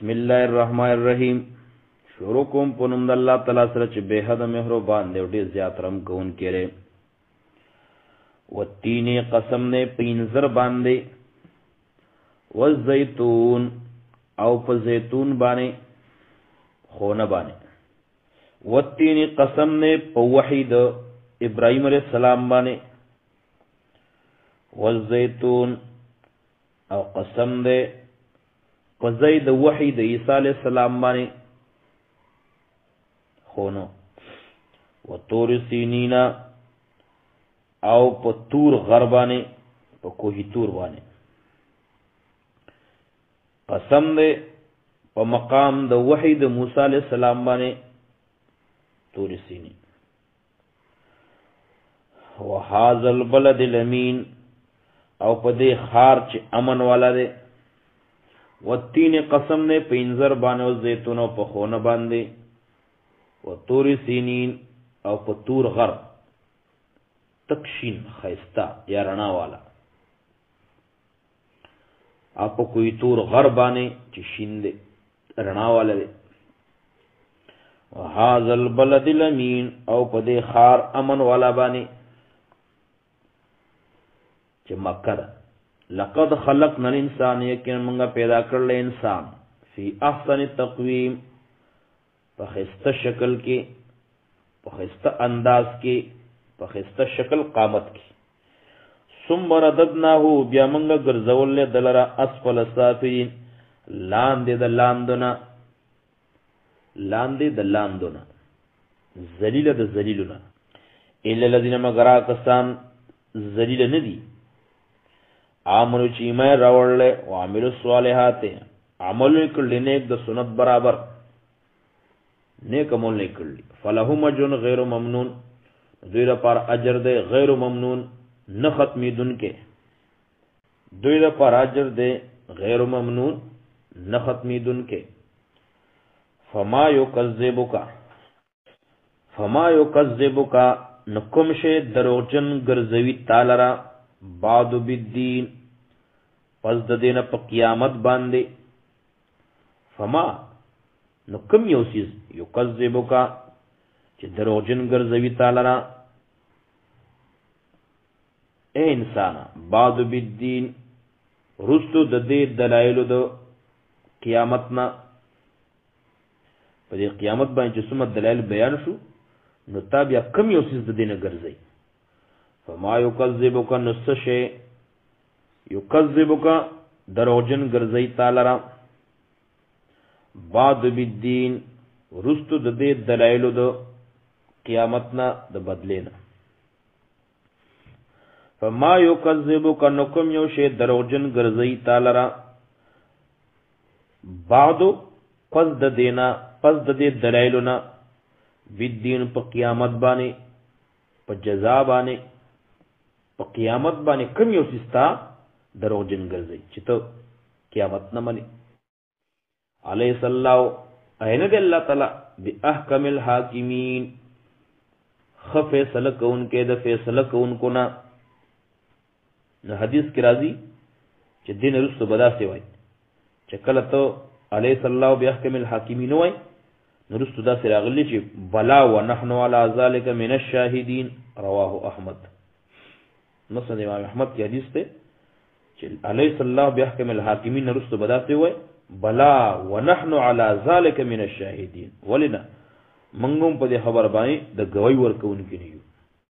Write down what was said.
بسم الله الرحمن الرحیم. شروع کوم په نوم د الله تعالی سره چې بے حد مهربان دی او ډیر زیات رحم کوونکی دی. والتین قسم نه پینځر باندې، والزیتون او په زیتون باندې خونه باندې. والتین قسم نه په وحید ابراهیم علیہ السلام باندې. والزیتون او قسم ده په زید وحی د عیسی علیہ السلام باندې خونو. وطور سینینا او په تور غر باندې، په کوهی تور باندې. قسم ده په مقام د وحی د موسی علیہ السلام باندې تور سینی. وهذا البلد الامین او په دې خار چې امن والا دی. والتین قسم نه پینځر باندې او زیتون او په خونه باندې. وطور سینین او په تور غر تکشین خیستا یا رڼا والا. او په کوی تور غر باندې چې شین دی رڼا والا دی. وهذا البلد الامین او په دې خار امن والا باندې چې مکه ده. لقد خلقنا الانسان یقینا موږ پیدا کړل انسان فی احسن تقویم په خسته شکل کې، په خسته انداز کې، په خسته شکل قامت کې. ثم رددناه بیا موږ ګرځول دلرا اسفل سافلین لاندې د لاندونه، لاندې د لاندونه، ذلیل د ذلیلونه. الا الذين مگر کسان ذلیل نه دي آمنو چې ایمان راوړل او عملو صالحات عمل کړل نیک د سنت برابر نیک عمل کړل. فلهم اجر غیر ممنون، دوی لپاره اجر دی غیر ممنون نه ختمیدونکې. دوی لپاره اجر دی غیر ممنون نه ختمیدونکې. فما یکذبک نکم شی دروغجن ګرځوي تعالی را بعد بالدین پس د دینه په قیامت باندې. فما نو کم یو سیز یکذبک چې دروغجن ګرځوي تعالی را اے انسان بعد بالدین رستو د دې دلایلو د قیامت نه. په دې قیامت باندې چې څومره دلایل بیان شو نو تا بیا کم یو سیز د دینه ګرځي. فما یکذبک نسشی یکذبک دروغجن ګرځي تعالی را بعد بالدین رستو د دې دلایلو د قیامت نه د بدلینا. فما یکذبک نکم یو شی دروغجن ګرځي تعالی را بعد پس د دینا پس د دې دلایلو نه بالدین په قیامت باندې په جزا باندې په قیامت باندې کم یو سستا دروغجن ګرځي چې ته قیامت نه منې. علیه الله اینه دی الله تعالی باحکم الحاکمین خ فیصله کوونکې د فیصله کوونکو نه. نو حدیث کې راځي چې دین رسو بدا سی وای چې کله ته علیه الله باحکم الحاکمین وای نو رسو دا سی راغلی چې بلا ونحن علی ذلک من الشاهدین. رواه احمد. مسند امام احمد کی حدیث ته چې علیه الله باحکم الحاکمین رسو بدا سی وای بلا ونحن علی ذلک من الشاهدین. ولنا منګم په دې خبر باندې د گواہی ورکوونکي نه یو.